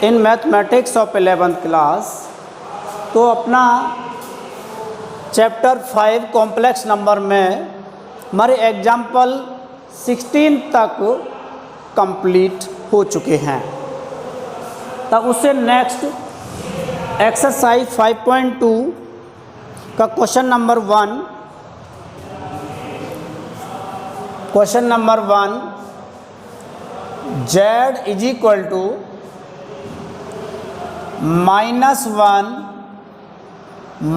In mathematics of 11th class. तो अपना chapter 5 complex number में हमारे एग्जाम्पल 16 तक कंप्लीट हो चुके हैं। तब उससे नेक्स्ट एक्सरसाइज 5.2 का question number 1 z is equal to -1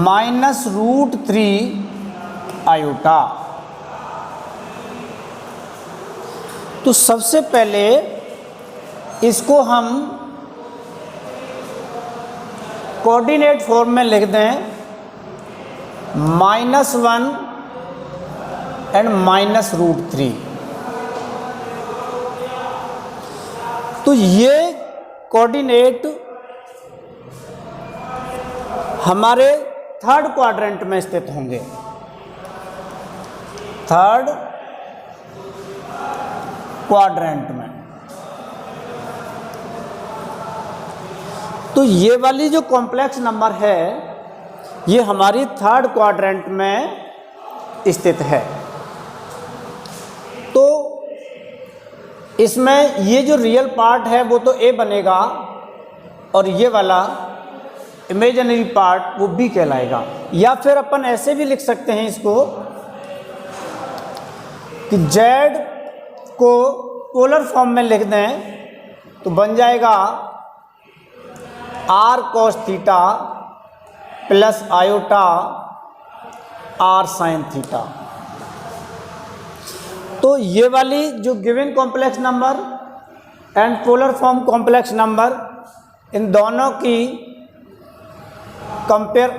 -√3 iota. तो सबसे पहले इसको हम कोऑर्डिनेट फॉर्म में लिख दें, -1 एंड -√3। तो ये कोऑर्डिनेट हमारे थर्ड क्वाड्रेंट में स्थित होंगे। थर्ड क्वाड्रेंट में। तो ये वाली जो कॉम्प्लेक्स नंबर है ये हमारी थर्ड क्वाड्रेंट में स्थित है। तो इसमें ये जो रियल पार्ट है वो तो ए बनेगा और ये वाला इमेजिनरी पार्ट वो बी कहलाएगा। या फिर अपन ऐसे भी लिख सकते हैं इसको कि जेड को पोलर फॉर्म में लिख दें तो बन जाएगा r cos theta plus iota r sin theta. तो ये वाली जो given complex number and polar form complex number in दोनों की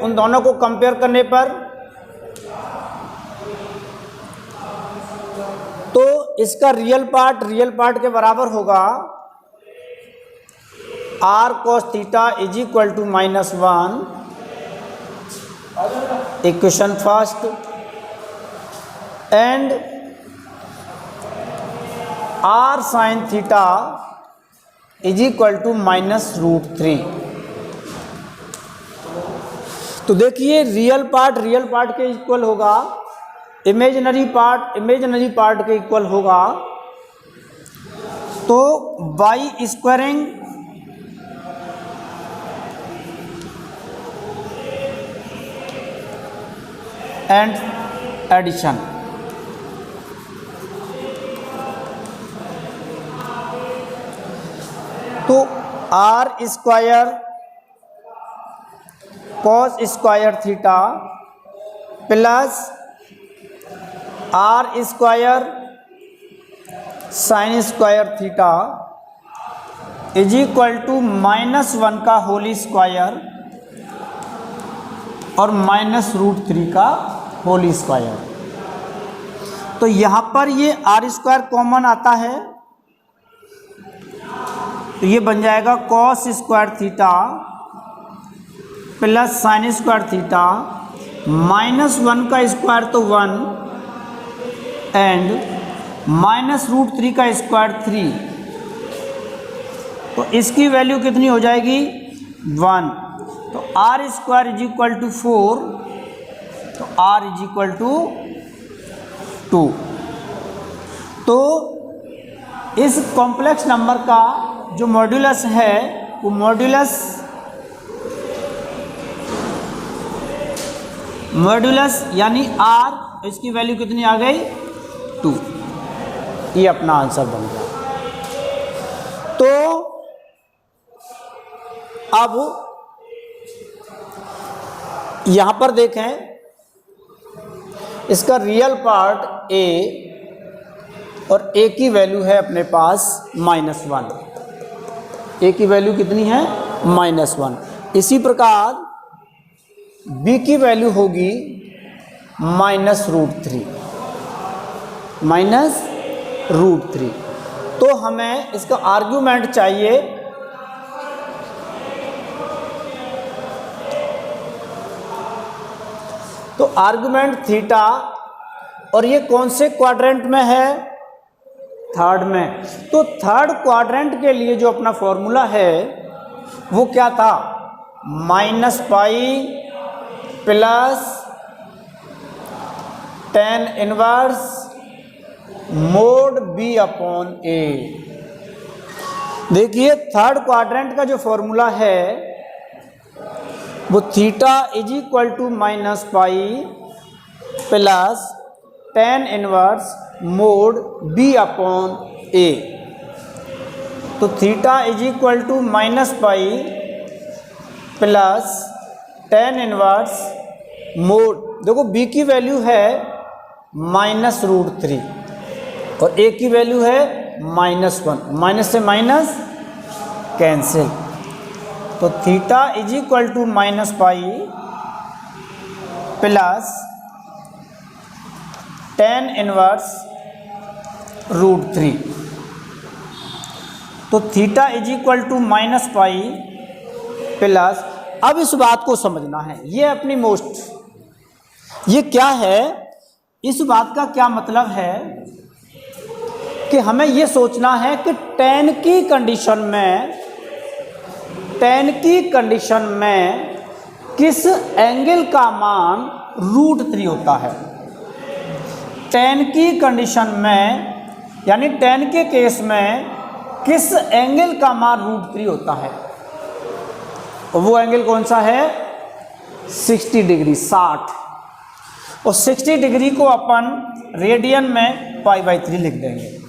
उन दोनों को कंपेयर करने पर तो इसका रियल पार्ट के बराबर होगा r cos theta is equal to -1 equation first and r sin theta is equal to -√3। तो देखिए रियल पार्ट के इक्वल होगा, इमेजिनरी पार्ट के इक्वल होगा। तो बाई स्क्वायरिंग एंड एडिशन तो r square cos square theta plus r square sin square theta is equal to -1 का होल स्क्वायर और -√3 का होल स्क्वायर। तो यहाँ पर ये r स्क्वायर कॉमन आता है तो ये बन जाएगा cos square theta plus sin square theta -1 का स्क्वायर तो 1 एंड -√3 का स्क्वायर 3। तो इसकी वैल्यू कितनी हो जाएगी 1। तो r square is equal to 4 तो r इज इक्वल टू 2। तो इस कॉम्प्लेक्स नंबर का जो मॉड्यूलस है वो मॉड्यूलस यानी r, इसकी वैल्यू कितनी आ गई 2। ये अपना आंसर बन गया। तो अब यहां पर देखें इसका रियल पार्ट a और a की वैल्यू है अपने पास -1। a की वैल्यू कितनी है -1। इसी प्रकार b की वैल्यू होगी -√3। तो हमें इसका आर्ग्यूमेंट चाहिए। तो आर्ग्यूमेंट थीटा और ये कौन से क्वाड्रेंट में है थर्ड में। तो थर्ड क्वाड्रेंट के लिए जो अपना फॉर्मूला है वो क्या था, -pi plus tan inverse mod b upon a। देखिए थर्ड क्वाड्रेंट का जो फॉर्मूला है वो theta is equal to -pi plus tan inverse mod b upon a। तो theta is equal to -pi plus tan inverse mod, देखो b की value है -√3 और a की वैल्यू है -1, माइनस से माइनस कैंसिल। तो theta is equal to -pi plus tan inverse √3। तो theta is equal to -pi plus, अब इस बात को समझना है, ये अपनी मोस्ट, ये क्या है, इस बात का क्या मतलब है कि हमें ये सोचना है कि tan की कंडीशन में किस एंगल का मान √3 होता है। tan की कंडीशन में यानी tan के केस में किस एंगल का मान √3 होता है, और वो एंगल कौन सा है, 60 डिग्री, 60। और 60 डिग्री को अपन रेडियन में π/3 लिख देंगे,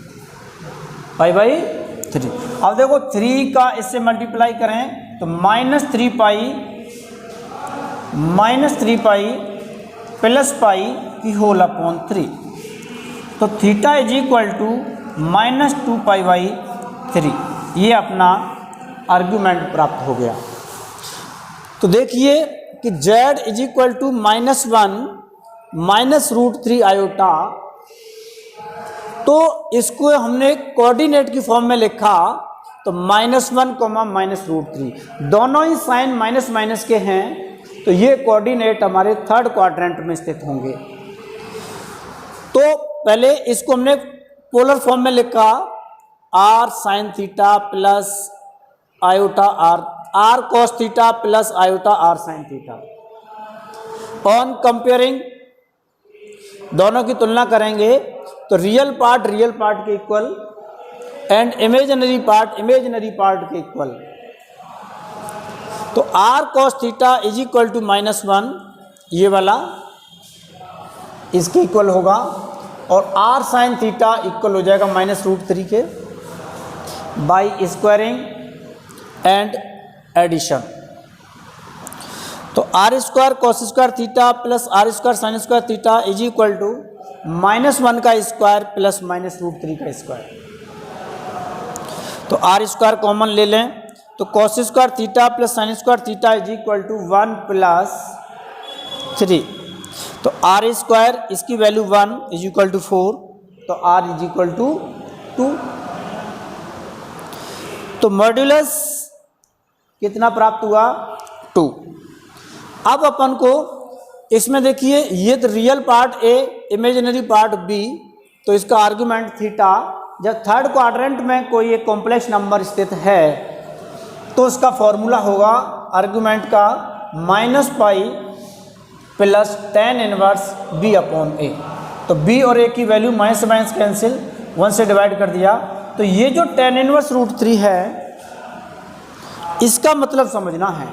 π/3। अब देखो 3 का इससे मल्टीप्लाई करें तो -3π प्लस पाई की होल अपॉन 3। तो थीटा इज इक्वल टू -2π/3, ये अपना आर्ग्यूमेंट प्राप्त हो गया। तो देखिए कि z is equal to -1 -√3 iota, तो इसको हमने कोऑर्डिनेट की फॉर्म में लिखा तो -1, -√3, दोनों ही साइन माइनस माइनस के हैं, तो ये कोऑर्डिनेट हमारे थर्ड क्वाड्रेंट में स्थित होंगे। तो पहले इसको हमने पोलर फॉर्म में लिखा r sin theta plus iota r cos theta plus iota r sin theta. On comparing, दोनों की तुलना करेंगे तो रियल पार्ट के इक्वल एंड इमेजिनरी पार्ट के इक्वल। तो r cos theta is equal to -1, ये वाला इसके इक्वल होगा, और r sin थीटा इक्वल हो जाएगा -√3 के, बाई स्क्वायरिंग एंड एडिशन। तो r² cos² theta plus r² sin² theta is equal to -1 का स्क्वायर प्लस -√3 का स्क्वायर। तो r² कॉमन ले लें तो cos² theta plus sin² theta is equal to 1 plus 3। तो r², इसकी वैल्यू 1 इज इक्वल टू 4, तो r इज इक्वल टू 2। तो मॉड्यूलस कितना प्राप्त हुआ, 2। अब अपन को इसमें देखिए, ये तो real part A, imaginary part B, तो इसका आर्गुमेंट थीटा, जब थर्ड क्वाड्रेंट में कोई एक कॉम्प्लेक्स नंबर स्थित है तो उसका फॉर्मूला होगा आर्गुमेंट का -पाई plus tan inverse B upon A। तो B और A की वैल्यू माइनस से माइनस कैंसिल, 1 से डिवाइड कर दिया। तो ये जो tan इनवर्स √3 है, इसका मतलब समझना है।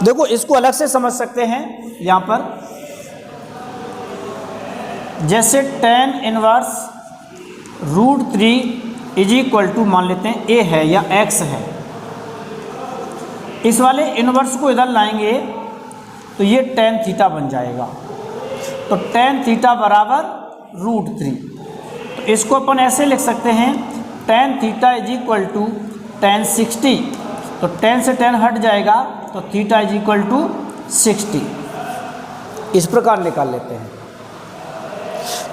देखो इसको अलग से समझ सकते हैं यहाँ पर, जैसे tan inverse √3 is equal to मान लेते हैं A है या X है, इस वाले इनवर्स को इधर लाएंगे तो ये tan थीटा बन जाएगा। तो tan थीटा बराबर √3, तो इसको अपन ऐसे लिख सकते हैं tan theta is equal to tan 60, तो tan से tan हट जाएगा तो थीटा इज इक्वल टू 60, इस प्रकार निकाल लेते हैं।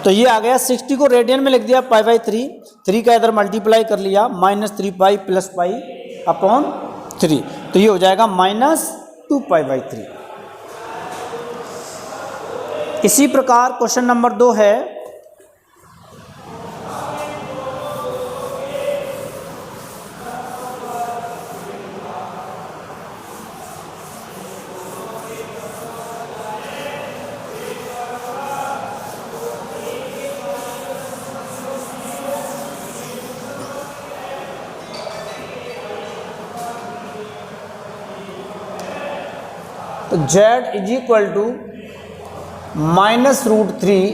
तो ये आ गया 60 को रेडियन में लिख दिया π/3, 3 का इधर मल्टीप्लाई कर लिया -3π प्लस पाई अपॉन 3, तो ये हो जाएगा -2π/3। इसी प्रकार क्वेश्चन नंबर 2 है, तो z is equal to -√3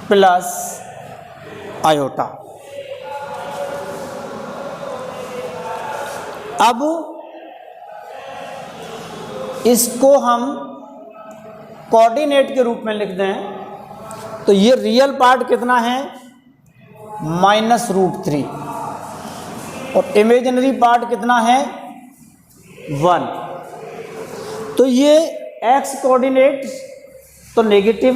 plus iota. अब इसको हम कोऑर्डिनेट के रूप में लिख दें तो ये रियल पार्ट कितना है -√3 और इमेजिनरी पार्ट कितना है 1। तो ये x कोऑर्डिनेट तो नेगेटिव,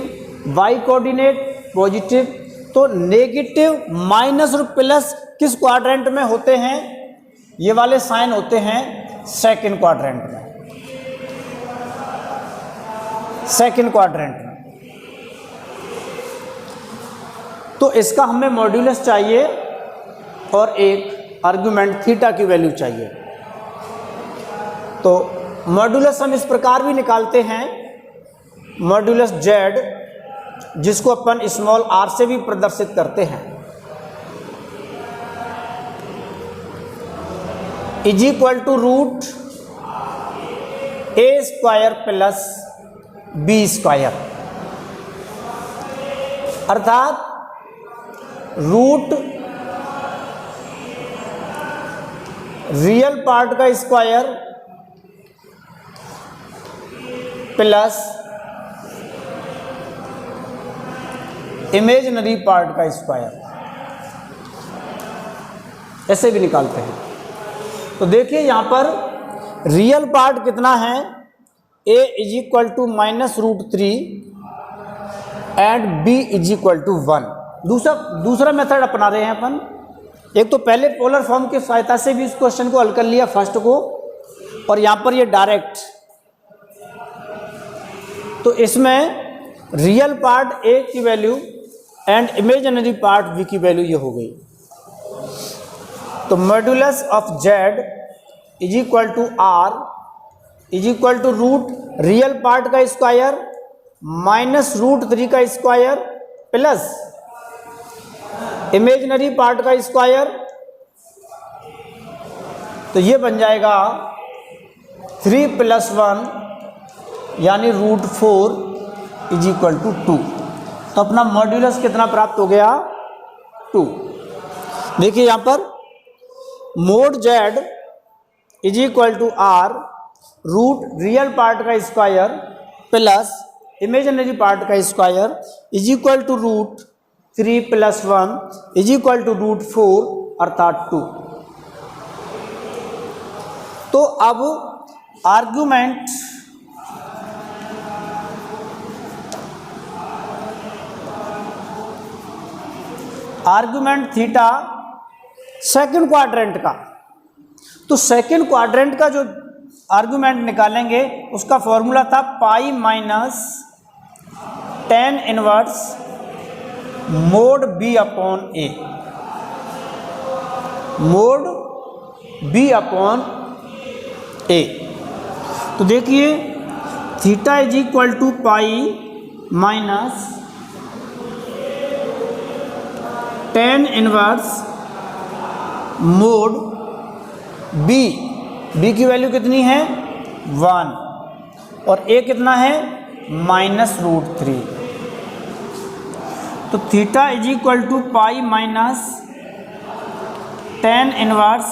y कोऑर्डिनेट पॉजिटिव, तो नेगेटिव माइनस और प्लस किस क्वाड्रेंट में होते हैं? ये वाले साइन होते हैं सेकंड क्वाड्रेंट में, सेकंड क्वाड्रेंट में। तो इसका हमें मॉड्यूलस चाहिए और एक आर्गुमेंट थीटा की वैल्यू चाहिए। तो मॉड्यूलस हम इस प्रकार भी निकालते हैं, मॉड्यूलस z जिसको अपन स्मॉल r से भी प्रदर्शित करते हैं, is equal to root a² plus b², अर्थात रूट रियल पार्ट का स्क्वायर प्लस इमेजिनरी पार्ट का स्क्वायर, ऐसे भी निकालते हैं। तो देखिए यहाँ पर रियल पार्ट कितना है, a is equal to -√3 and b is equal to 1। दूसरा मेथड अपना रहे हैं अपन। एक तो पहले पोलर फॉर्म की सहायता से भी इस क्वेश्चन को हल कर लिया फर्स्ट को, और यहाँ पर ये डायरेक्ट। तो इसमें रियल पार्ट a की value and imaginary part b की वैल्यू ये हो गई। तो modulus of z is equal to r is equal to root real part का स्क्वायर -√3 का स्क्वायर प्लस इमेजिनरी पार्ट का स्क्वायर। तो ये बन जाएगा 3 + 1 यानी √4 इज इक्वल टू 2। तो अपना मॉड्यूलस कितना प्राप्त हो गया 2। देखिए यहाँ पर mod z is equal to r root real part का स्क्वायर प्लस इमेजिनरी पार्ट का square is equal to √3 + 1 is equal to √4 अर्थात 2। तो अब आर्गुमेंट थीटा सेकंड क्वाड्रेंट का, तो सेकंड क्वाड्रेंट का जो आर्गुमेंट निकालेंगे उसका फॉर्मूला था pi minus tan inverse mod b upon a, mod b upon a। तो देखिए theta is equal to pi minus tan inverse mod b की वैल्यू कितनी है 1 और a कितना है -√3। तो theta is equal to pi minus tan inverse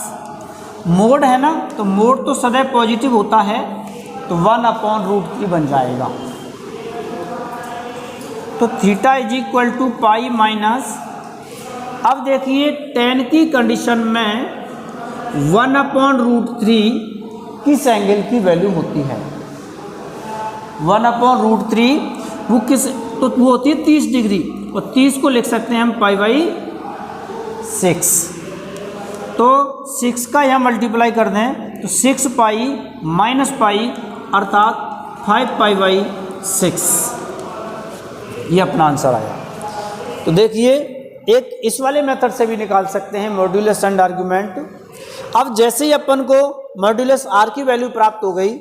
mod है ना, तो मोड तो सदैव पॉजिटिव होता है, तो 1/√3 बन जाएगा। तो theta is equal to pi minus, अब देखिए tan की कंडीशन में 1/√3 किस एंगल की वैल्यू होती है? 1/√3 वो किस, तो वो होती है 30 डिग्री, और 30 को लिख सकते हैं हम π/6। तो 6 का यहाँ मल्टीप्लाई कर दें तो 6 पाई माइनस पाई अर्थात 5 π/6, ये अपना आंसर आया। तो देखिए एक इस वाले मेथड से भी निकाल सकते हैं मॉड्यूलस एंड आर्गुमेंट। अब जैसे ही अपन को मॉड्यूलस r की वैल्यू प्राप्त हो गई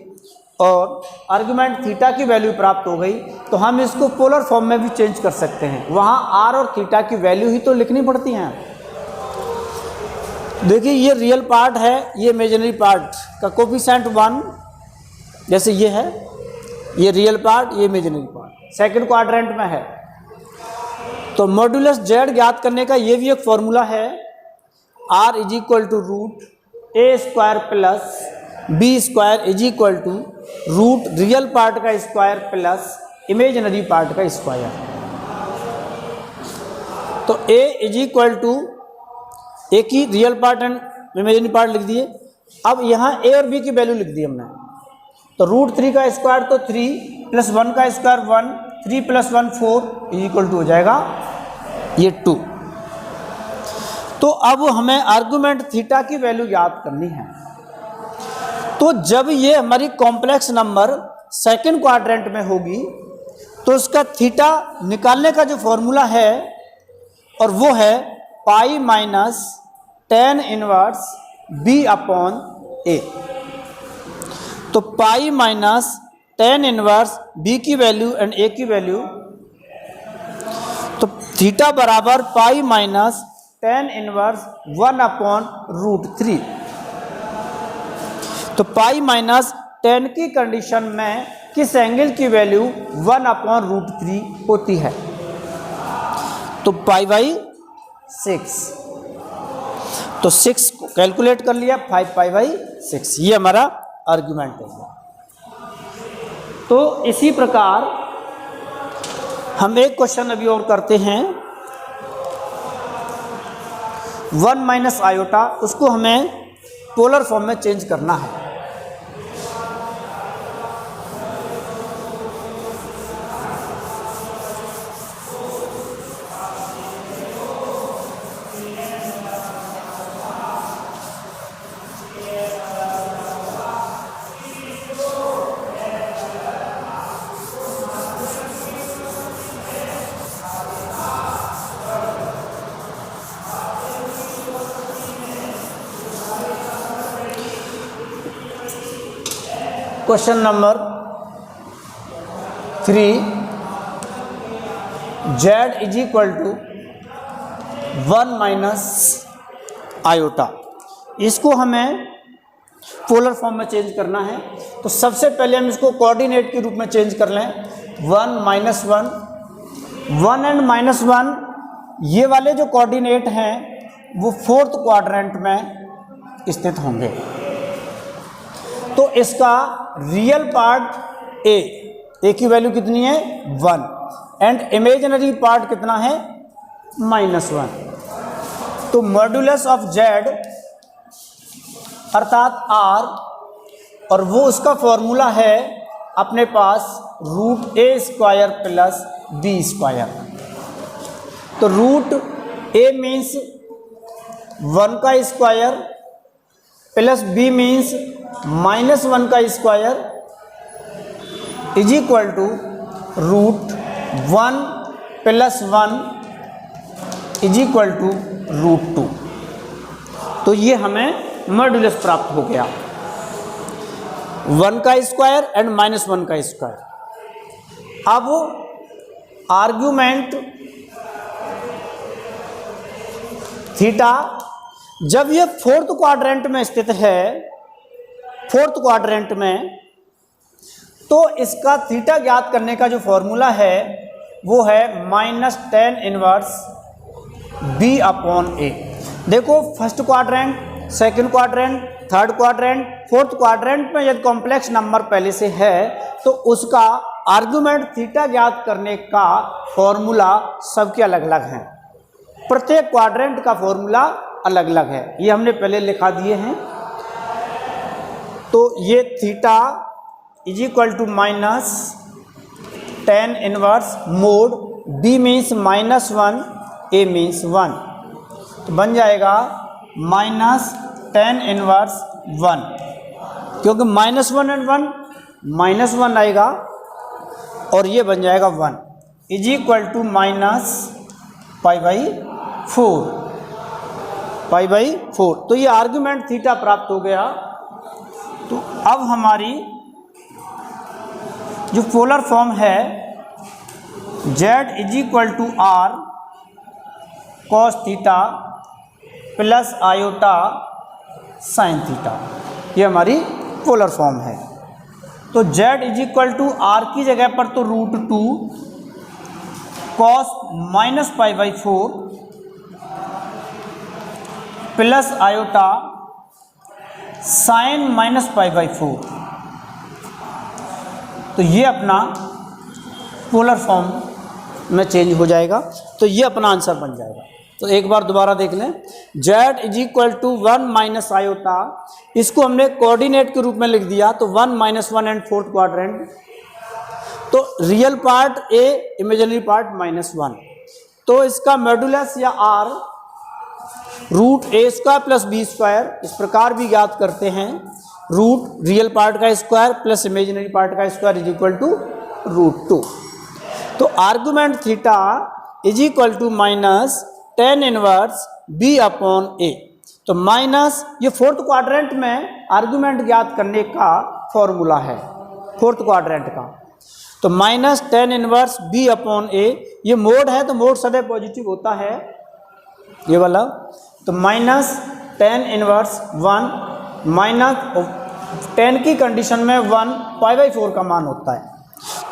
और आर्गुमेंट थीटा की वैल्यू प्राप्त हो गई, तो हम इसको पोलर फॉर्म में भी चेंज कर सकते हैं। वहाँ r और थीटा की वैल्यू ही तो लिखनी पड़ती हैं। देखिए ये रियल पार्ट है, ये इमेजिनरी पार्ट का कोफिशिएंट 1 जैसे ये है, ये रियल पार्ट, ये इमेजिनरी पार्ट सेकंड क्वाड्रेंट में है। तो मॉड्यूलस जेड ज्ञात करने का ये भी एक फॉर्मूला है, R is equal to root A square plus B square is equal to root real part का स्क्वायर प्लस इमेजिनरी पार्ट का स्क्वायर। तो A is equal to A की real part and imaginary part लिख दिए। अब यहाँ ए और B की वैल्यू लिख दी हमने। तो रूट 3 का स्क्वायर तो 3 प्लस 1 का square 1, 3 plus 1 4 is equal to हो जाएगा ये 2। तो अब हमें आर्गुमेंट थीटा की वैल्यू याद करनी है। तो जब ये हमारी कॉम्प्लेक्स नंबर सेकंड क्वाड्रेंट में होगी तो इसका थीटा निकालने का जो फॉर्मूला है और वो है pi minus tan inverse b upon a. तो pi minus tan inverse b की वैल्यू एंड ए की वैल्यू, तो थीटा बराबर pi minus tan inverse 1 upon root 3। तो पाई माइनस tan की कंडीशन में किस एंगल की वैल्यू 1 अपॉन रूट 3 होती है? तो पाई बाई 6। तो 6 को कैलकुलेट कर लिया, 5 पाई बाई 6, ये हमारा आर्ग्यूमेंट है। तो इसी प्रकार हम एक क्वेश्चन अभी और करते हैं, 1 माइनस आयोटा, उसको हमें पोलर फॉर्म में चेंज करना है। Question number 3, Z is equal to 1 minus iota, इसको हमें पोलर फॉर्म में चेंज करना है। तो सबसे पहले हम इसको कोऑर्डिनेट के रूप में चेंज कर लें, 1 माइनस 1, 1 एंड माइनस 1, ये वाले जो कोऑर्डिनेट हैं वो फोर्थ क्वाड्रेंट में स्थित होंगे। तो इसका रियल पार्ट ए की वैल्यू कितनी है 1 एंड इमेजिनरी पार्ट कितना है -1। तो मॉड्यूलस ऑफ जेड अर्थात आर, और वो उसका फॉर्मूला है अपने पास root A square plus B square. तो रूट ए मीन्स 1 का स्क्वायर प्लस बी मीन्स -1 का square is equal to root 1 plus 1 is equal to root 2। तो ये हमें मॉड्यूलस प्राप्त हो गया, 1 का स्क्वायर एंड -1 का स्क्वायर। अब आर्ग्यूमेंट थीटा जब ये फोर्थ क्वाड्रेंट में स्थित है, फोर्थ क्वाड्रेंट में, तो इसका थीटा ज्ञात करने का जो फॉर्मूला है वो है minus tan inverse b upon a. देखो first quadrant, second quadrant, third quadrant, fourth quadrant में यदि कॉम्प्लेक्स नंबर पहले से है तो उसका आर्गुमेंट थीटा ज्ञात करने का फॉर्मूला सबके अलग अलग हैं। प्रत्येक क्वाड्रेंट का फॉर्मूला अलग अलग है, ये हमने पहले लिखा दिए हैं। तो ये theta is equal to minus tan inverse mod b means -1, a means 1, तो बन जाएगा माइनस tan इनवर्स 1, क्योंकि -1 एंड 1 -1 आएगा और ये बन जाएगा 1 is equal to minus pi by 4। तो ये आर्ग्यूमेंट थीटा प्राप्त हो गया। तो अब हमारी जो पोलर फॉर्म है z is equal to R cos theta plus iota sine theta, ये हमारी पोलर फॉर्म है। तो z is equal to R की जगह पर तो √2 cos -π/4 प्लस आयोटा sin -π/4, तो ये अपना पोलर फॉर्म में चेंज हो जाएगा। तो ये अपना आंसर बन जाएगा। तो एक बार दोबारा देख लें, z is equal to 1 minus iota, इसको हमने कोऑर्डिनेट के रूप में लिख दिया, तो 1 - 1 एंड फोर्थ क्वाड्रेंट, तो real part a, imaginary part -1, तो इसका मॉड्यूलस या r √a² प्लस b², इस प्रकार भी ज्ञात करते हैं, रूट रियल पार्ट का स्क्वायर प्लस इमेजिनरी पार्ट का स्क्वायर इज इक्वल टू √2। तो argument theta is equal to minus tan inverse b/a, तो माइनस ये फोर्थ क्वाड्रेंट में आर्गुमेंट ज्ञात करने का फॉर्मूला है, फोर्थ क्वाड्रेंट का, तो माइनस tan इनवर्स b/a, ये मोड है तो मोड सदैव पॉजिटिव होता है ये वाला, तो minus tan inverse 1 minus tan की कंडीशन में 1 π/4 का मान होता है।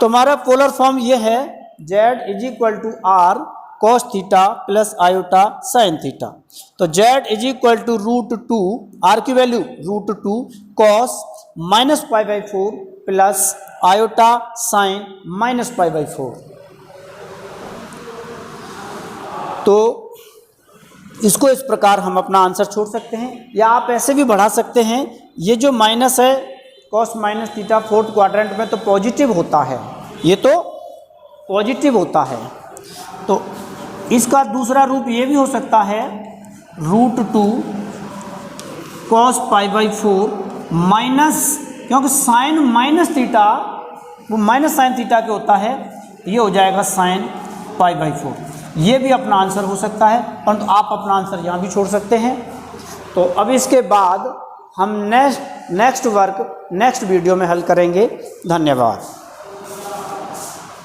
तो हमारा पोलर फॉर्म ये है, z is equal to r cos theta plus iota sin theta, तो z is equal to √2, r की value √2 cos -π/4 plus iota sin -π/4। तो इसको इस प्रकार हम अपना आंसर छोड़ सकते हैं, या आप ऐसे भी बढ़ा सकते हैं, ये जो माइनस है cos -थीटा फोर्थ क्वाड्रेंट में तो पॉजिटिव होता है, ये तो पॉजिटिव होता है, तो इसका दूसरा रूप ये भी हो सकता है √2 cos π/4 माइनस, क्योंकि साइन -थीटा वो -sin थीटा के होता है, ये हो जाएगा sin π/4। ये भी अपना आंसर हो सकता है, परंतु आप अपना आंसर यहाँ भी छोड़ सकते हैं। तो अब इसके बाद हम नेक्स्ट वर्क नेक्स्ट वीडियो में हल करेंगे। धन्यवाद।